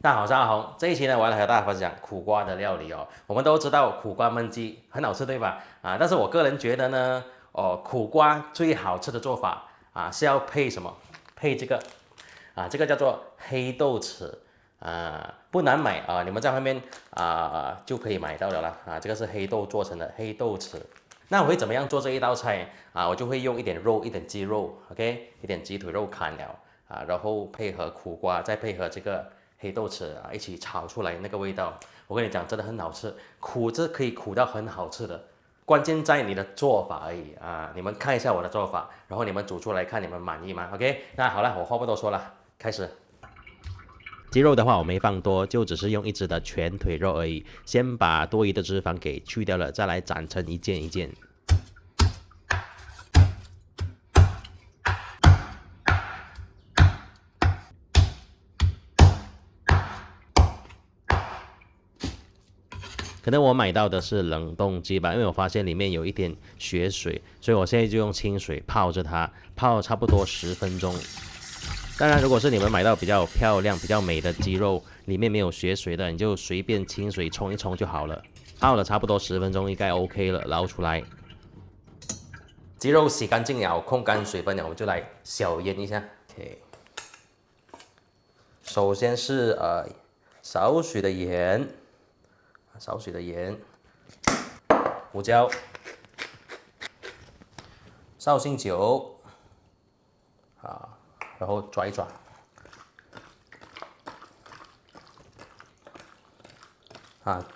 大家好，我是阿红。这一期呢，我要来和大家分享苦瓜的料理哦。我们都知道苦瓜焖鸡很好吃，对吧？但是我个人觉得呢，苦瓜最好吃的做法是要配什么？配这个这个叫做黑豆豉不难买你们在外面就可以买到了啦这个是黑豆做成的黑豆豉。那我会怎么样做这一道菜我就会用一点肉，一点鸡肉，OK，一点鸡腿肉砍了然后配合苦瓜，再配合这个黑豆豉一起炒出来那个味道，我跟你讲真的很好吃，苦这可以苦到很好吃的，关键在你的做法而已你们看一下我的做法，然后你们煮出来看你们满意吗？OK，那好了，我话不多说了，开始。鸡肉的话我没放多，就只是用一只的全腿肉而已，先把多余的脂肪给去掉了，再来斩成一件一件。可能我买到的是冷冻鸡吧，因为我发现里面有一点血水，所以我现在就用清水泡着它，泡差不多10分钟。当然，如果是你们买到比较漂亮、比较美的鸡肉，里面没有血水的，你就随便清水冲一冲就好了。泡了差不多10分钟，应该 OK 了，捞出来。鸡肉洗干净了，控干水分了，我们就来小腌一下。OK， 首先是少许的盐，胡椒、绍兴酒然后抓一抓。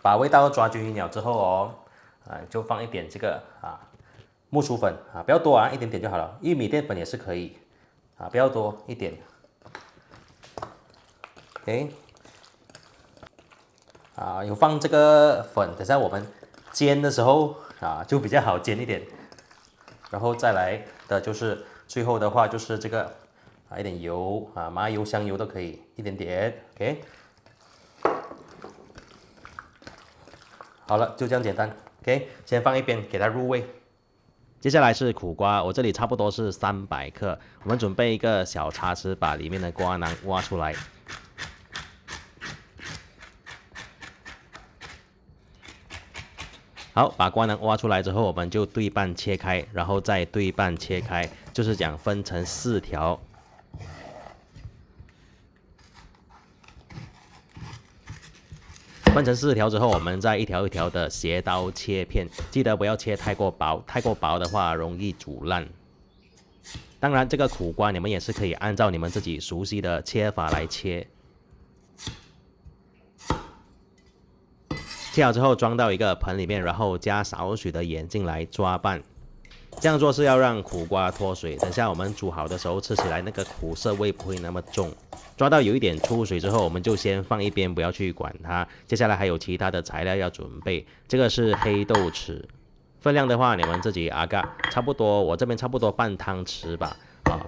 把味道抓均匀了之后就放一点这个木薯粉不要多一点点就好了，玉米淀粉也是可以不要多，一点。OK， 有放这个粉，等下我们煎的时候就比较好煎一点。然后再来的就是最后的话就是这个一点油麻油、香油都可以，一点点。OK。好了，就这样简单。OK， 先放一边，给它入味。接下来是苦瓜，我这里差不多是300克。我们准备一个小叉子，把里面的瓜囊挖出来。好，把瓜囊挖出来之后，我们就对半切开，然后再对半切开，就是讲分成4条。分成4条之后，我们再一条一条的斜刀切片，记得不要切太过薄，太过薄的话容易煮烂。当然，这个苦瓜你们也是可以按照你们自己熟悉的切法来切。切好之后装到一个盆里面，然后加少许的盐进来抓拌。这样做是要让苦瓜脱水，等下我们煮好的时候吃起来那个苦涩味不会那么重。抓到有一点出水之后，我们就先放一边，不要去管它。接下来还有其他的材料要准备，这个是黑豆豉，分量的话你们自己嘎，差不多我这边差不多半汤匙吧。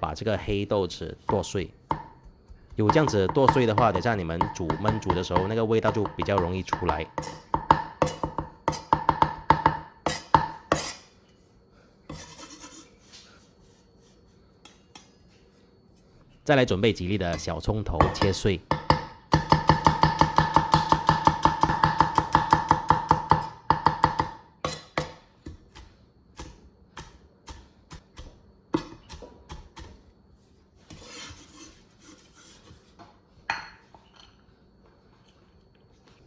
把这个黑豆豉剁碎。有这样子剁碎的话，等下你们焖煮的时候，那个味道就比较容易出来。再来准备几粒的小葱头切碎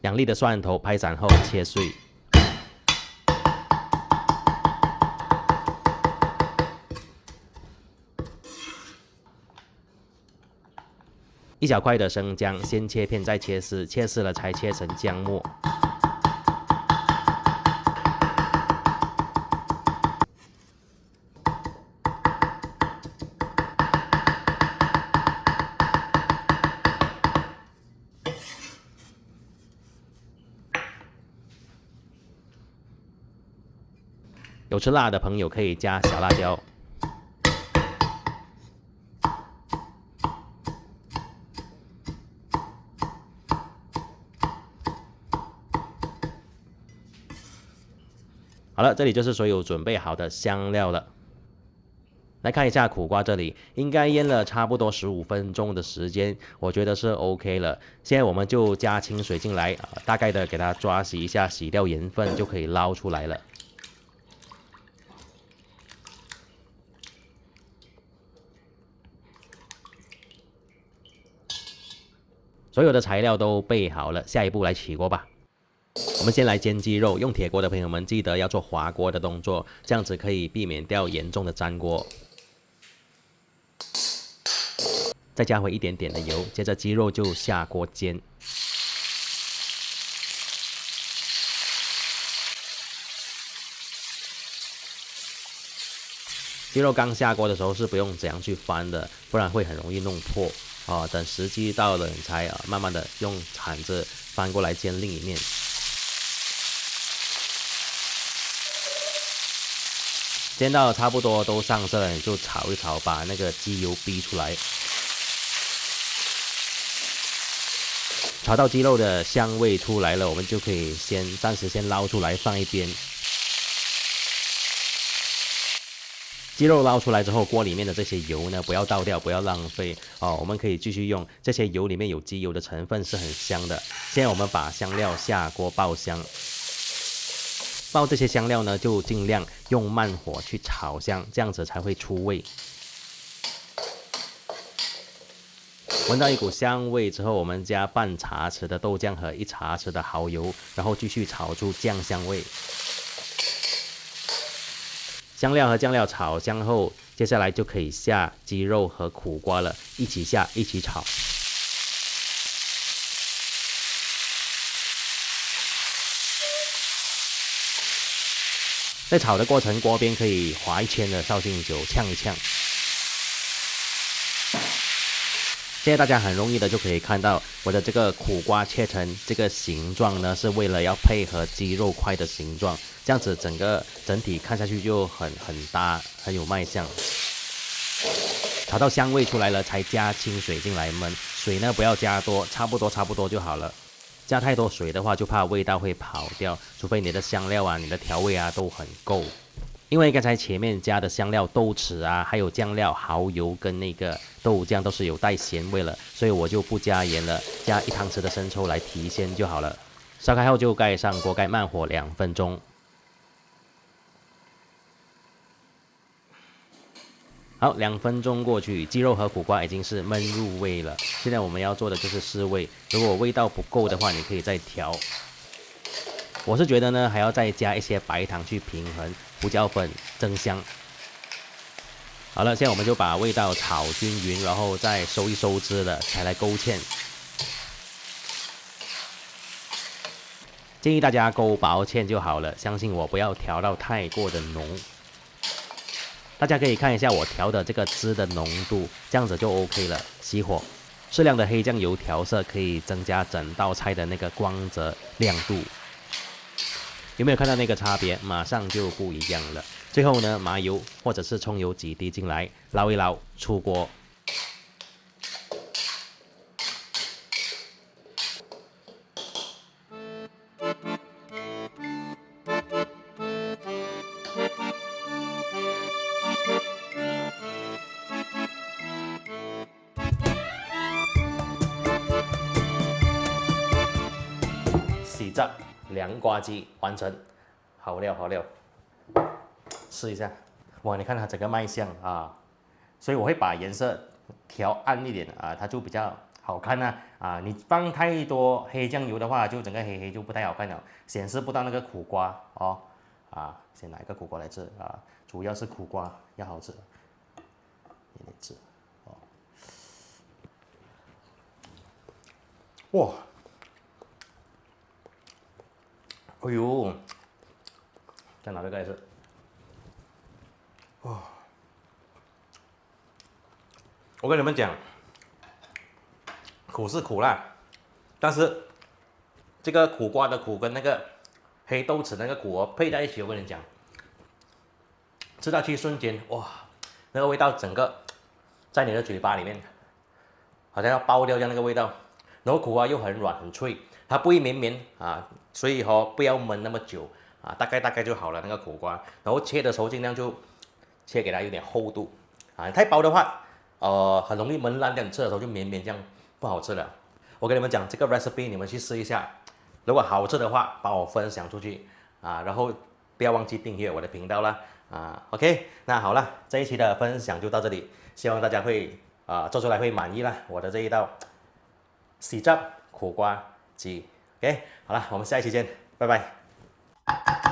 ，2粒的蒜头拍散后切碎。1小块的生姜，先切片再切丝，切丝了才切成姜末。有吃辣的朋友可以加小辣椒。好了，这里就是所有准备好的香料了。来看一下苦瓜这里，应该腌了差不多15分钟的时间，我觉得是 OK 了。现在我们就加清水进来，大概的给它抓洗一下，洗掉盐分就可以捞出来了。所有的材料都备好了，下一步来起锅吧。我们先来煎鸡肉，用铁锅的朋友们记得要做滑锅的动作，这样子可以避免掉严重的粘锅。再加回一点点的油，接着鸡肉就下锅煎。鸡肉刚下锅的时候是不用怎样去翻的，不然会很容易弄破。等时机到了，你才慢慢的用铲子翻过来煎另一面。煎到差不多都上色了，你就炒一炒，把那个鸡油逼出来。炒到鸡肉的香味出来了，我们就可以暂时先捞出来放一边。鸡肉捞出来之后，锅里面的这些油呢，不要倒掉，不要浪费我们可以继续用。这些油里面有鸡油的成分是很香的。现在我们把香料下锅爆香。爆这些香料呢，就尽量用慢火去炒香，这样子才会出味。闻到一股香味之后，我们加半茶匙的豆酱和1茶匙的蚝油，然后继续炒出酱香味。香料和酱料炒香后，接下来就可以下鸡肉和苦瓜了，一起下，一起炒。在炒的过程，锅边可以划一圈的绍兴酒呛一呛。现在大家很容易的就可以看到，我的这个苦瓜切成这个形状呢，是为了要配合鸡肉块的形状，这样子整体看下去就很搭，很有卖相。炒到香味出来了，才加清水进来焖，水呢不要加多，差不多就好了。加太多水的话，就怕味道会跑掉，除非你的香料啊、你的调味啊都很够。因为刚才前面加的香料豆豉啊，还有酱料、蚝油跟那个豆酱都是有带咸味了，所以我就不加盐了，加1汤匙的生抽来提鲜就好了。烧开后就盖上锅盖，慢火2分钟。好，2分钟过去，鸡肉和苦瓜已经是焖入味了。现在我们要做的就是试味，如果味道不够的话，你可以再调。我是觉得呢，还要再加一些白糖去平衡，胡椒粉增香。好了，现在我们就把味道炒均匀，然后再收一收汁了，才来勾芡。建议大家勾薄芡就好了，相信我，不要调到太过的浓。大家可以看一下我调的这个汁的浓度，这样子就 OK 了。熄火，适量的黑酱油调色可以增加整道菜的那个光泽亮度。有没有看到那个差别？马上就不一样了。最后呢，麻油或者是葱油几滴进来，捞一捞，出锅。洗汁凉瓜鸡完成，好料，试一下。哇，你看它整个卖相啊，所以我会把颜色调暗一点啊，它就比较好看啊。你放太多黑酱油的话，就整个黑就不太好看了，显示不到那个苦瓜哦。先拿一个苦瓜来吃啊，主要是苦瓜要好吃，一点吃哦。哇！哎呦，再拿这个来吃。哇！我跟你们讲，苦是苦啦，但是这个苦瓜的苦跟那个黑豆豉那个苦配在一起，我跟你讲，吃下去瞬间哇，那个味道整个在你的嘴巴里面，好像要爆掉这样那个味道。然后苦瓜又很软很脆，它不会绵绵啊，所以不要焖那么久啊，大概就好了那个苦瓜。然后切的时候尽量就切给它有点厚度啊，太薄的话，很容易焖烂掉，你吃的时候就绵绵这样，不好吃了。我跟你们讲这个 recipe，你们去试一下，如果好吃的话，帮我分享出去啊，然后不要忘记订阅我的频道啦啊。OK，那好了，这一期的分享就到这里，希望大家会做出来会满意啦，我的这一道喜汁苦瓜鸡。OK，好了，我们下一期见，拜拜。